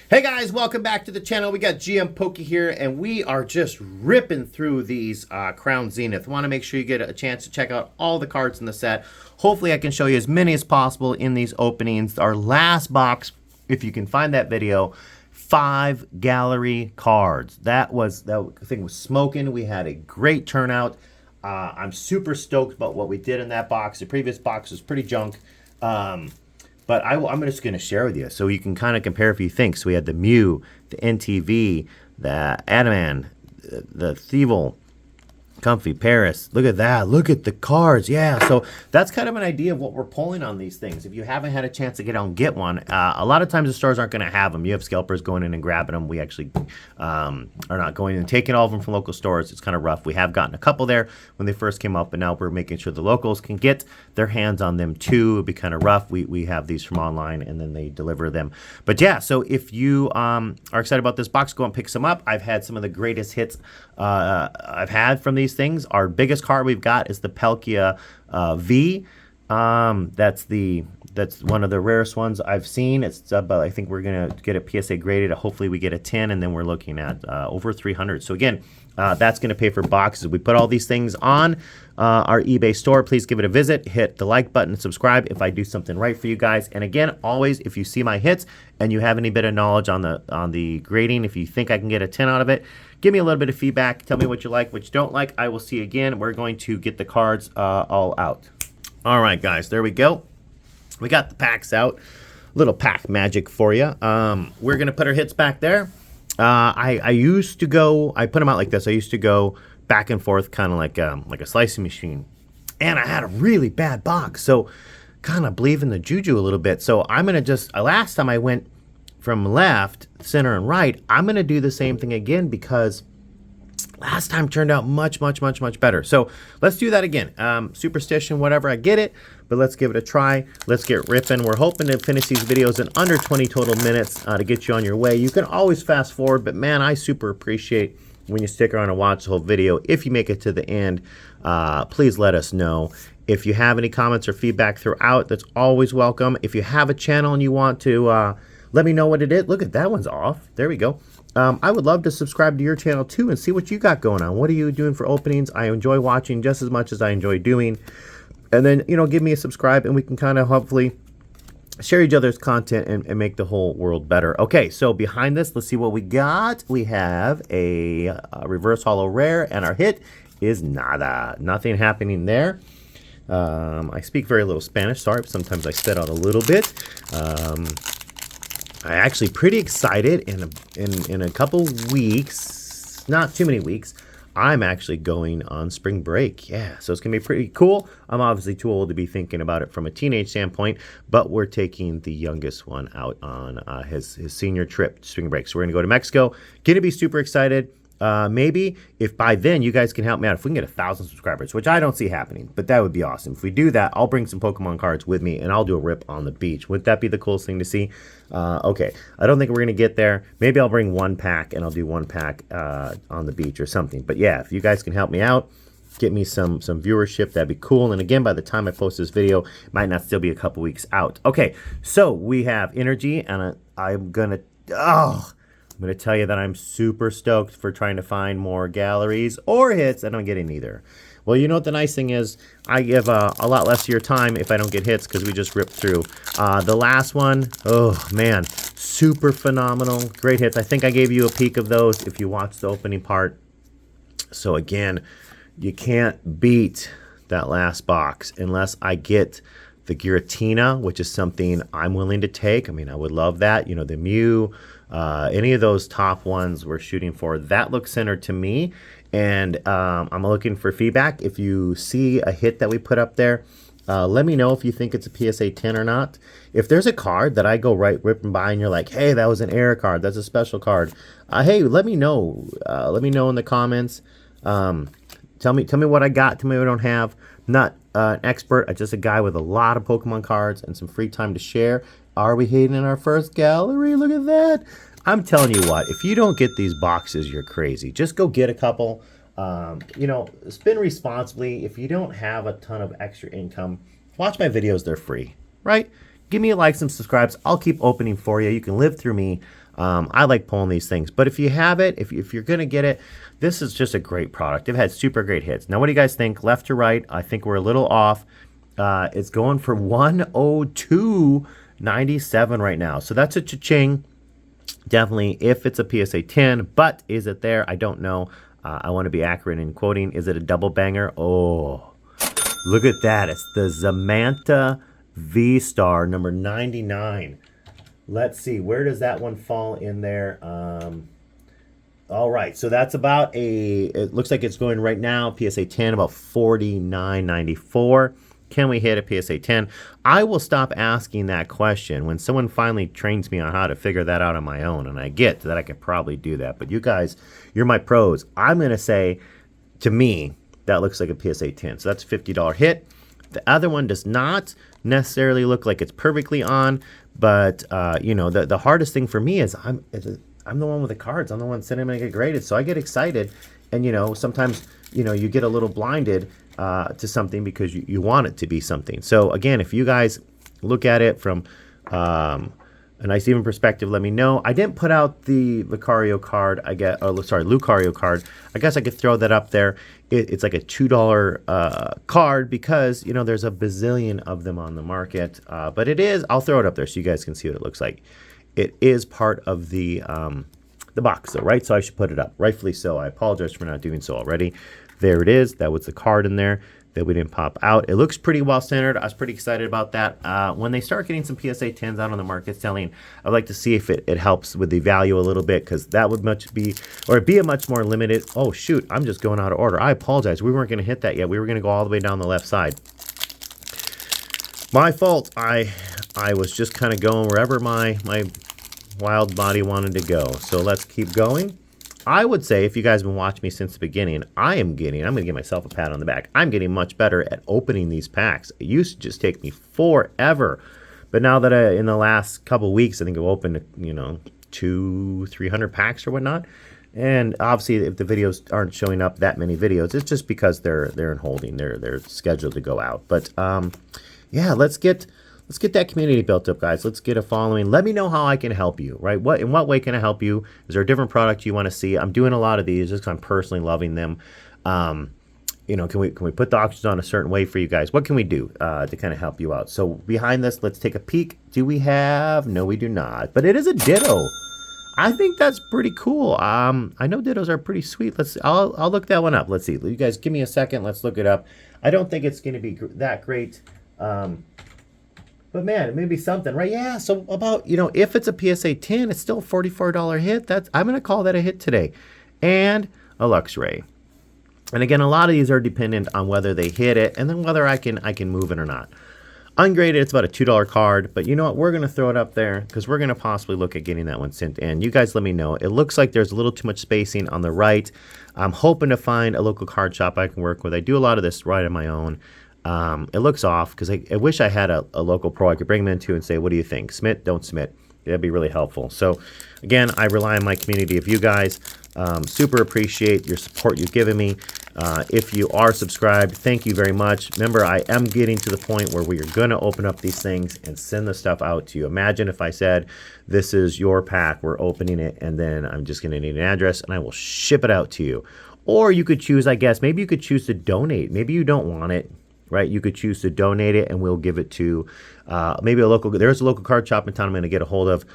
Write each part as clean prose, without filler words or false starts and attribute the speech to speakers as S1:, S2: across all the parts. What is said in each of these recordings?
S1: Hey guys, welcome back to the channel. We got GM Pokey here, and we are just ripping through these Crown Zenith. Want to make sure you get a chance to check out all the cards in the set. Hopefully I can show you as many as possible in these openings. Our last box, if you can find that video, 5 gallery cards. That thing was smoking. We had a great turnout. I'm super stoked about what we did in that box. The previous box was pretty junk. But I'm just going to share with you so you can kind of compare if you think. So we had the Mew, the NTV, the Adaman, the Thievel, Comfy, Paris. Look at that. Look at the cards. Yeah, so that's kind of an idea of what we're pulling on these things. If you haven't had a chance to get out and get one, a lot of times the stores aren't going to have them. You have scalpers going in and grabbing them. We actually are not going in and taking all of them from local stores. It's kind of rough. We have gotten a couple there when they first came up, but now we're making sure the locals can get their hands on them too. It'd be kind of rough. We have these from online and then they deliver them. But yeah, so if you are excited about this box, go and pick some up. I've had some of the greatest hits I've had from these things. Our biggest card we've got is the Palkia V. That's one of the rarest ones I've seen. It's but I think we're gonna get a PSA graded. Hopefully we get a 10, and then we're looking at over 300. So again, that's gonna pay for boxes. We put all these things on our eBay store. Please give it a visit. Hit the like button and subscribe if I do something right for you guys. And again, always, if you see my hits and you have any bit of knowledge on the grading, if you think I can get a 10 out of it, give me a little bit of feedback. Tell me what you like, what you don't like. I will see you again. We're going to get the cards all out. All right, guys, there we go. We got the packs out. Little pack magic for you. We're going to put our hits back there. I used to go, I put them out like this. I used to go back and forth kind of like a slicing machine. And I had a really bad box. So kind of believe in the juju a little bit. So I'm going to just, last time I went from left, center, and right, I'm going to do the same thing again because last time turned out much better. So let's do that again. Superstition, whatever, I get it, but let's give it a try. Let's get ripping. We're hoping to finish these videos in under 20 total minutes to get you on your way. You can always fast forward, but man, I super appreciate when you stick around and watch the whole video. If you make it to the end, please let us know. If you have any comments or feedback throughout, that's always welcome. If you have a channel and you want to let me know what it is. Look at that one's off. There we go. I would love to subscribe to your channel too and see what you got going on. What are you doing for openings? I enjoy watching just as much as I enjoy doing. And then, give me a subscribe and we can kind of hopefully share each other's content and make the whole world better. Okay, so behind this, let's see what we got. We have a reverse holo rare, and our hit is nada. Nothing happening there. I speak very little Spanish. Sorry, sometimes I spit out a little bit. I'm actually pretty excited. In a couple weeks, not too many weeks, I'm actually going on spring break. Yeah, so it's going to be pretty cool. I'm obviously too old to be thinking about it from a teenage standpoint, but we're taking the youngest one out on his senior trip, spring break. So we're going to go to Mexico. Going to be super excited. Maybe if by then you guys can help me out, if we can get 1,000 subscribers, which I don't see happening, but that would be awesome. If we do that, I'll bring some Pokemon cards with me and I'll do a rip on the beach. Wouldn't that be the coolest thing to see? Okay, I don't think we're going to get there. Maybe I'll bring one pack and I'll do one pack on the beach or something. But yeah, if you guys can help me out, get me some viewership, that'd be cool. And again, by the time I post this video, it might not still be a couple weeks out. Okay, so we have energy, and I'm going to tell you that I'm super stoked for trying to find more galleries or hits, and I'm getting neither. Well, you know what the nice thing is? I give a lot less of your time if I don't get hits because we just ripped through. The last one, oh man, super phenomenal. Great hits. I think I gave you a peek of those if you watched the opening part. So again, you can't beat that last box unless I get the Giratina, which is something I'm willing to take. I mean, I would love that. The Mew, any of those top ones we're shooting for, that looks centered to me. And I'm looking for feedback. If you see a hit that we put up there, let me know if you think it's a PSA 10 or not. If there's a card that I go ripping by and you're like, hey, that was an error card, that's a special card, hey, let me know. Let me know in the comments. Tell me what I got. Tell me what I don't have. I'm not an expert. I'm just a guy with a lot of Pokemon cards and some free time to share. Are we hitting in our first gallery? Look at that. I'm telling you what, if you don't get these boxes, you're crazy. Just go get a couple. Spend responsibly. If you don't have a ton of extra income, watch my videos. They're free, right? Give me a like, some subscribes. I'll keep opening for you. You can live through me. I like pulling these things. But if you have it, if you're going to get it, this is just a great product. They've had super great hits. Now, what do you guys think? Left to right, I think we're a little off. It's going for 102.97 right now. So that's a cha-ching. Definitely if it's a PSA 10, but is it there? I don't know. I want to be accurate in quoting. Is it a double banger? Oh, look at that. It's the Zamanta V-Star number 99. Let's see. Where does that one fall in there? All right. So that's about it looks like it's going right now, PSA 10, about 49.94. Can we hit a PSA 10? I will stop asking that question when someone finally trains me on how to figure that out on my own, and I get that I could probably do that. But you guys, you're my pros. I'm going to say, to me, that looks like a PSA 10. So that's a $50 hit. The other one does not necessarily look like it's perfectly on, but you know, the hardest thing for me is I'm the one with the cards. I'm the one sending them to get graded, so I get excited, and you know, sometimes you know you get a little blinded to something because you want it to be something. So again, if you guys look at it from a nice even perspective, let me know. I didn't put out the Lucario card. Lucario card. I guess I could throw that up there. It's like a $2 card because you know there's a bazillion of them on the market. But it is. I'll throw it up there so you guys can see what it looks like. It is part of the box, though, right? So I should put it up. Rightfully so. I apologize for not doing so already. There it is. That was the card in there that we didn't pop out. It looks pretty well centered. I was pretty excited about that. When they start getting some PSA 10s out on the market selling, I'd like to see if it helps with the value a little bit, because that would be a much more limited. Oh, shoot. I'm just going out of order. I apologize. We weren't going to hit that yet. We were going to go all the way down the left side. My fault. I was just kind of going wherever my wild body wanted to go. So let's keep going. I would say, if you guys have been watching me since the beginning, I'm going to give myself a pat on the back. I'm getting much better at opening these packs. It used to just take me forever. But now that in the last couple weeks, I think I've opened, you know, 200-300 packs or whatnot. And obviously, if the videos aren't showing up, that many videos, it's just because they're in holding. They're scheduled to go out. But yeah, let's get that community built up, guys. Let's get a following. Let me know how I can help you, right? In what way can I help you? Is there a different product you want to see? I'm doing a lot of these just because I'm personally loving them. You know, can we put the auctions on a certain way for you guys? What can we do to kind of help you out? So behind this, let's take a peek. Do we have? No, we do not. But it is a Ditto. I think that's pretty cool. I know Dittos are pretty sweet. I'll look that one up. Let's see. You guys give me a second. Let's look it up. I don't think it's going to be that great. But man, it may be something, right? Yeah, so about, you know, if it's a PSA 10, it's still a $44 hit. I'm going to call that a hit today. And a Luxray. And again, a lot of these are dependent on whether they hit it and then whether I can move it or not. Ungraded, it's about a $2 card, but you know what? We're going to throw it up there because we're going to possibly look at getting that one sent in. You guys let me know. It looks like there's a little too much spacing on the right. I'm hoping to find a local card shop I can work with. I do a lot of this right on my own. It looks off because I wish I had a local pro I could bring them into and say, what do you think? Smit, don't smit. That'd be really helpful. So again, I rely on my community of you guys. Super appreciate your support you've given me. If you are subscribed, thank you very much. Remember, I am getting to the point where we are going to open up these things and send the stuff out to you. Imagine if I said, this is your pack, we're opening it, and then I'm just going to need an address and I will ship it out to you. Or you could choose, I guess, maybe you could choose to donate. Maybe you don't want it. Right, you could choose to donate it, and we'll give it to maybe there's a local card shop in town I'm going to get a hold of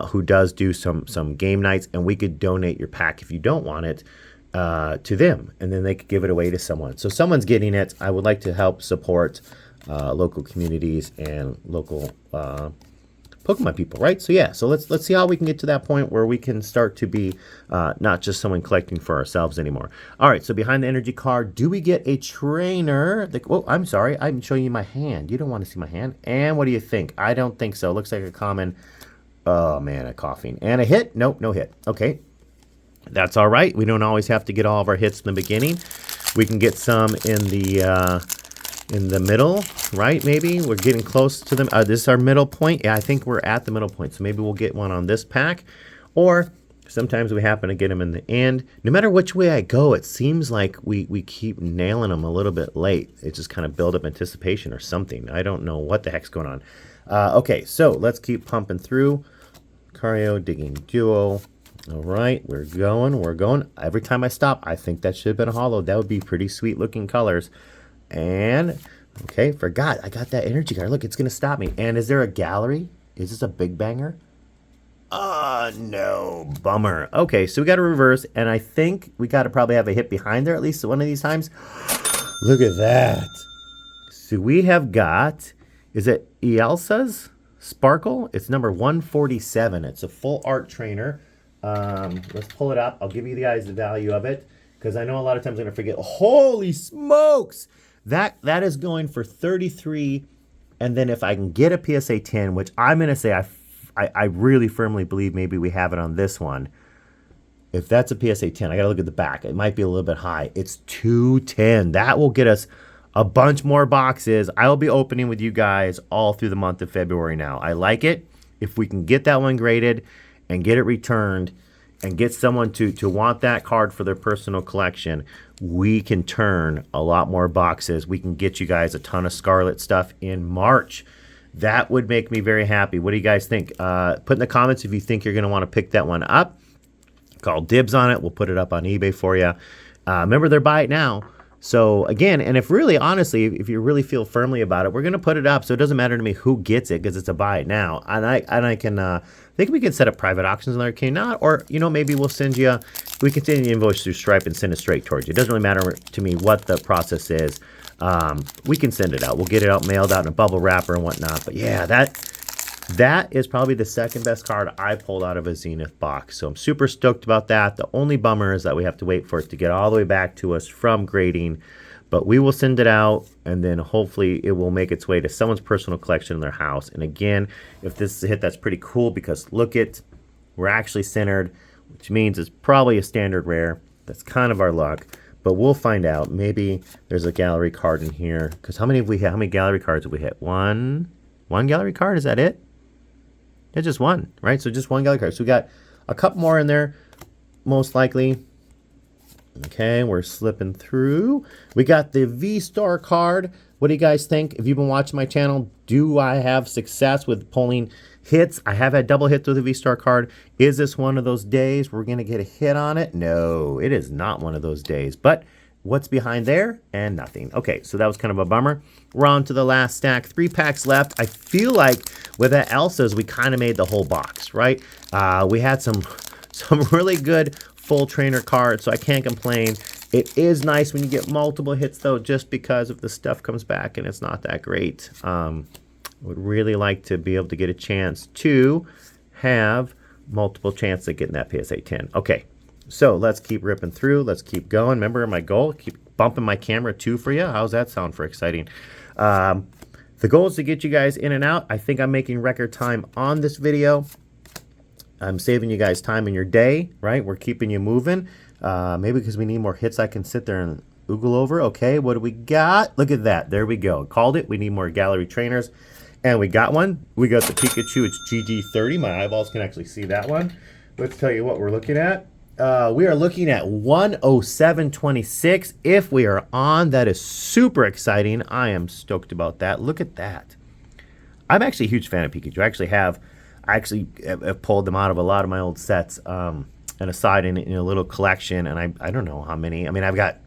S1: who does do some game nights, and we could donate your pack if you don't want it to them, and then they could give it away to someone. So someone's getting it. I would like to help support local communities and local Pokemon people, right? So yeah, so let's see how we can get to that point where we can start to be not just someone collecting for ourselves anymore. All right, so behind the energy card, do we get a trainer? Oh, I'm sorry, I'm showing you my hand. You don't want to see my hand. And what do you think? I don't think so. Looks like a common. Oh man, a coughing and a hit. Nope, no hit. Okay, that's all right. We don't always have to get all of our hits in the beginning. We can get some in the middle, right? Maybe we're getting close to them. This is our middle point. Yeah, I think we're at the middle point. So maybe we'll get one on this pack, or sometimes we happen to get them in the end. No matter which way I go, it seems like we keep nailing them a little bit late. It just kind of build up anticipation or something. I don't know what the heck's going on. Okay, so let's keep pumping through. Lucario, Digging Duo. All right, we're going. Every time I stop, I think that should have been a holo. That would be pretty sweet looking colors. And, okay, forgot. I got that energy card. Look, it's going to stop me. And is there a gallery? Is this a big banger? No. Bummer. Okay, so we got to reverse. And I think we got to probably have a hit behind there at least one of these times. Look at that. So we have got, is it Elesa's Sparkle? It's number 147. It's a full art trainer. Let's pull it up. I'll give you guys the value of it because I know a lot of times I'm going to forget. Holy smokes! That is going for 33. And then if I can get a PSA 10, which I'm going to say I really firmly believe maybe we have it on this one. If that's a PSA 10, I got to look at the back. It might be a little bit high. It's 210. That will get us a bunch more boxes. I will be opening with you guys all through the month of February now. I like it. If we can get that one graded and get it returned and get someone to want that card for their personal collection, we can turn a lot more boxes. We can get you guys a ton of Scarlet stuff in March. That would make me very happy. What do you guys think? Put in the comments if you think you're going to want to pick that one up. Call dibs on it. We'll put it up on eBay for you. Remember, they're buy it now. So again, and if really, honestly, if you really feel firmly about it, we're going to put it up. So it doesn't matter to me who gets it because it's a buy it now. And I can think we can set up private auctions on there. Can not, or maybe we'll send you. We can send you an invoice through Stripe and send it straight towards you. It doesn't really matter to me what the process is. We can send it out. We'll get it out, mailed out in a bubble wrapper and whatnot. But yeah, that is probably the second best card I pulled out of a Zenith box. So I'm super stoked about that. The only bummer is that we have to wait for it to get all the way back to us from grading. But we will send it out, and then hopefully it will make its way to someone's personal collection in their house. And again, if this is a hit, that's pretty cool because look it, we're actually centered, which means it's probably a standard rare. That's kind of our luck. But we'll find out. Maybe there's a gallery card in here. Because how many gallery cards have we hit? One gallery card? Is that it? Yeah, just one, right? So just one gallery card. So we got a couple more in there, most likely. Okay, we're slipping through. We got the V-Star card. What do you guys think? If you've been watching my channel, do I have success with pulling hits? I have had double hits with a V-Star card. Is this one of those days we're going to get a hit on it? No, it is not one of those days. But what's behind there? And nothing. Okay, so that was kind of a bummer. We're on to the last stack. 3 packs left. I feel like with that Elsa's, we kind of made the whole box, right? We had some really good full trainer cards, so I can't complain. It is nice when you get multiple hits, though, just because if the stuff comes back and it's not that great. I would really like to be able to get a chance to have multiple chances at getting that PSA 10. Okay, so let's keep ripping through. Let's keep going. Remember my goal? Keep bumping my camera, too, for you. How's that sound for exciting? The goal is to get you guys in and out. I think I'm making record time on this video. I'm saving you guys time in your day, right? We're keeping you moving. Maybe because we need more hits I can sit there and oogle over. Okay, what do we got? Look at that. There we go. Called it. We need more gallery trainers. And we got one. We got the Pikachu. It's GG30. My eyeballs can actually see that one. Let's tell you what we're looking at. We are looking at 107.26. If we are on, that is super exciting. I am stoked about that. Look at that. I'm actually a huge fan of Pikachu. I actually have pulled them out of a lot of my old sets and aside in a little collection. And I don't know how many. I mean, I've got,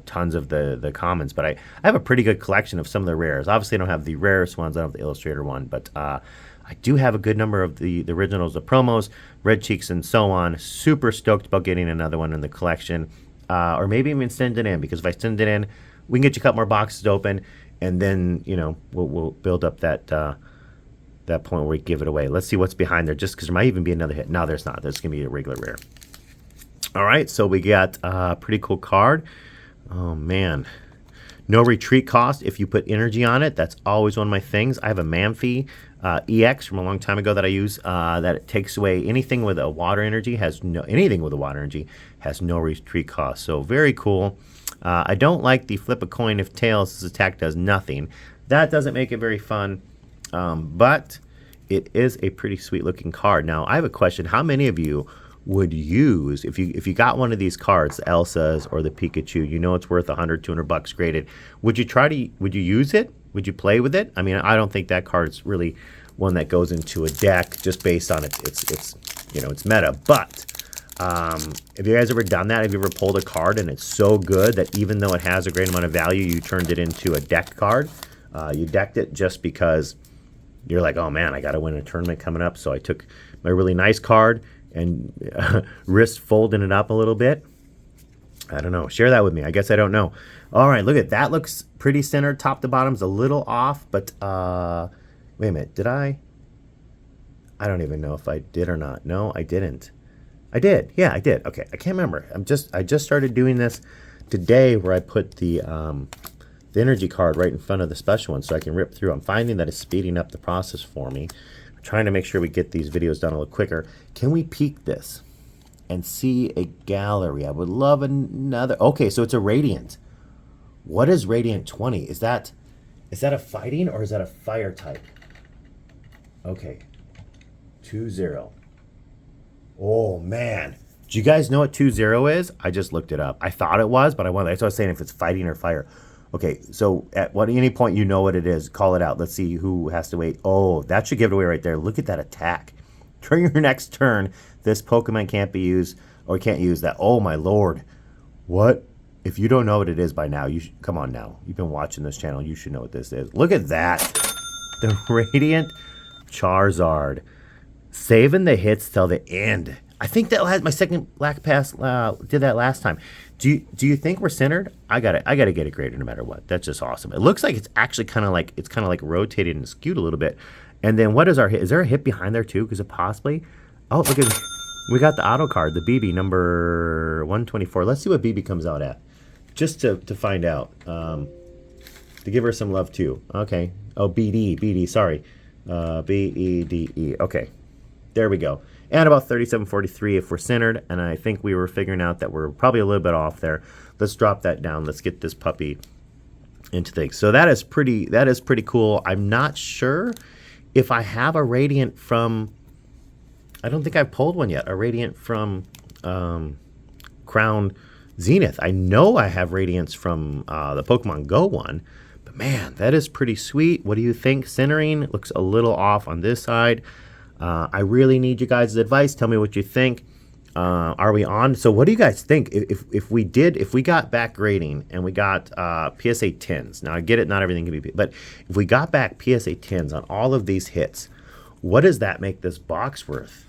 S1: tons of the commons, but I have a pretty good collection of some of the rares. Obviously, I don't have the rarest ones. I don't have the Illustrator one, but I do have a good number of the originals, the promos, Red Cheeks, and so on. Super stoked about getting another one in the collection. Or maybe even send it in, because if I send it in, we can get you a couple more boxes open, and then, we'll build up that point where we give it away. Let's see what's behind there, just because there might even be another hit. No, there's not. There's going to be a regular rare. All right, so we got a pretty cool card. Oh, man. No retreat cost if you put energy on it. That's always one of my things. I have a Manphy EX from a long time ago that I use that it takes away anything with a water energy, anything with a water energy has no retreat cost. So very cool. I don't like the flip a coin if tails. This attack does nothing. That doesn't make it very fun. But it is a pretty sweet looking card. Now, I have a question. How many of you would use, if you got one of these cards, the Elsa's or the Pikachu, it's worth 100, 200 bucks graded. Would you use it? Would you play with it? I mean, I don't think that card's really one that goes into a deck just based on its you know, its meta. But have you guys ever done that? Have you ever pulled a card and it's so good that even though it has a great amount of value, you turned it into a decked card? You decked it just because you're like, oh man, I got to win a tournament coming up. So I took my really nice card and risked folding it up a little bit. I don't know. Share that with me. I guess I don't know. All right, look at that. Looks pretty centered. Top to bottom's a little off, but wait a minute. Did I? I don't even know if I did or not. No, I didn't. I did. Yeah, I did. Okay, I can't remember. I just started doing this today, where I put the energy card right in front of the special one so I can rip through. I'm finding that it's speeding up the process for me. I'm trying to make sure we get these videos done a little quicker. Can we peek this and see a gallery? I would love another. Okay, so it's a Radiant. What is Radiant 20? Is that a fighting or is that a fire type? Okay. 2-0. Oh man. Do you guys know what 2-0 is? I just looked it up. I thought it was, but that's what I was saying, if it's fighting or fire. Okay, so at any point you know what it is, call it out. Let's see who has to wait. Oh, that should give it away right there. Look at that attack. During your next turn, this Pokemon can't be used, or can't use that. Oh my lord. What? If you don't know what it is by now, come on now. You've been watching this channel. You should know what this is. Look at that. The Radiant Charizard. Saving the hits till the end. I think that my second Black Pass did that last time. Do you think we're centered? I gotta get it graded no matter what. That's just awesome. It looks like it's actually kind of like rotated and skewed a little bit. And then what is our hit? Is there a hit behind there too? Because it possibly. Oh, look at, we got the auto card, the BB number 124. Let's see what BB comes out at, just to find out. To give her some love too. Okay. Oh, BD. Sorry. BEDE. Okay. There we go. And about 37.43 if we're centered, and I think we were figuring out that we're probably a little bit off there. Let's drop that down. Let's get this puppy into things. So that is pretty cool. I'm not sure if I have a Radiant from, I don't think I've pulled one yet, a Radiant from Crown Zenith. I know I have Radiants from the Pokemon Go one, but man, that is pretty sweet. What do you think? Centering looks a little off on this side. I really need you guys' advice. Tell me what you think. Are we on? So what do you guys think? If we got back grading and we got PSA 10s. Now I get it, not everything can be, but if we got back PSA 10s on all of these hits, what does that make this box worth?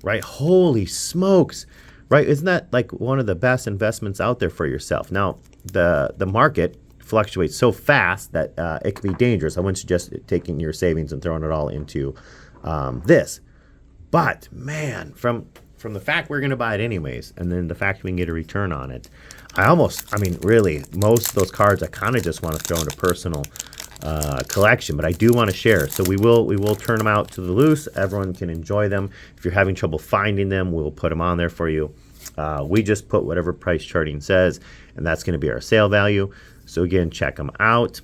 S1: Right? Holy smokes. Right? Isn't that like one of the best investments out there for yourself? Now, the market fluctuates so fast that it can be dangerous. I wouldn't suggest taking your savings and throwing it all into this. But man, from the fact we're going to buy it anyways, and then the fact we can get a return on it, I mean, really, most of those cards I kind of just want to throw into personal collection, but I do want to share. So we will turn them out to the loose. Everyone can enjoy them. If you're having trouble finding them, we'll put them on there for you. We just put whatever price charting says, and that's going to be our sale value. So again, check them out.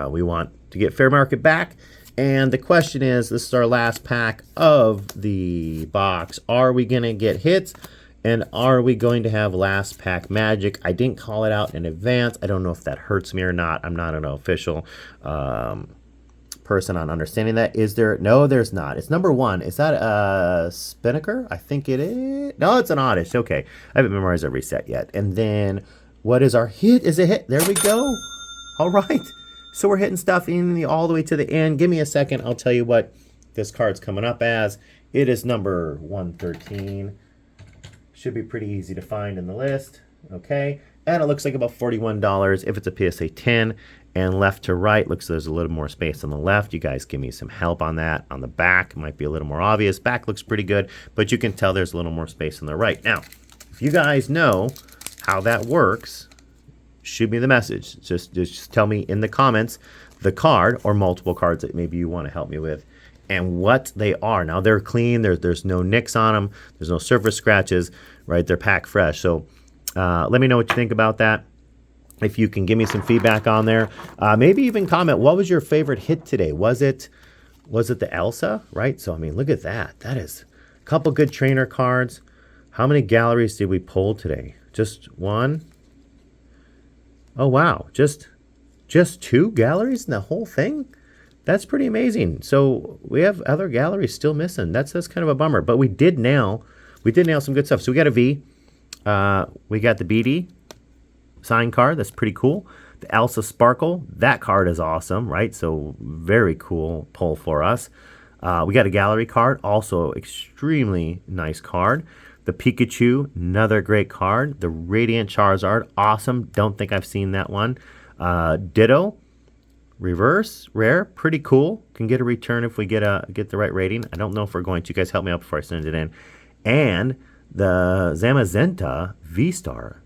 S1: We want to get fair market back. And the question is, this is our last pack of the box. Are we going to get hits? And are we going to have last pack magic? I didn't call it out in advance. I don't know if that hurts me or not. I'm not an official person on understanding that. Is there? No, there's not. It's number 1. Is that a Spinnaker? I think it is. No, it's an Oddish. Okay. I haven't memorized every set yet. And then what is our hit? Is it hit? There we go. All right. So we're hitting stuff all the way to the end. Give me a second. I'll tell you what this card's coming up as. It is number 113. Should be pretty easy to find in the list. Okay. And it looks like about $41 if it's a PSA 10. And left to right, looks like there's a little more space on the left. You guys give me some help on that. On the back, it might be a little more obvious. Back looks pretty good, but you can tell there's a little more space on the right. Now, if you guys know how that works, shoot me the message. Just tell me in the comments the card or multiple cards that maybe you want to help me with and what they are. Now they're clean. There's no nicks on them. There's no surface scratches, right? They're packed fresh. So let me know what you think about that. If you can give me some feedback on there, maybe even comment, what was your favorite hit today? Was it the Elesa, right? So, I mean, look at that. That is a couple good trainer cards. How many galleries did we pull today? Just one? Oh, wow. Just 2 galleries in the whole thing? That's pretty amazing. So we have other galleries still missing. That's kind of a bummer. But we did nail some good stuff. So we got a V. We got the BD sign card. That's pretty cool. The Elsa Sparkle. That card is awesome, right? So very cool pull for us. We got a gallery card. Also extremely nice card. The Pikachu. Another great card. The Radiant Charizard. Awesome. Don't think I've seen that one. Ditto. Reverse rare, pretty cool. Can get a return if we get the right rating. I don't know if we're going to. You guys help me out before I send it in. And the Zamazenta V-Star,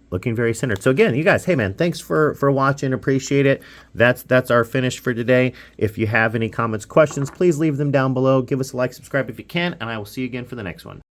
S1: looking very centered. So again, you guys, hey man, thanks for watching. Appreciate it. That's our finish for today. If you have any comments, questions, please leave them down below. Give us a like, subscribe if you can, and I will see you again for the next one.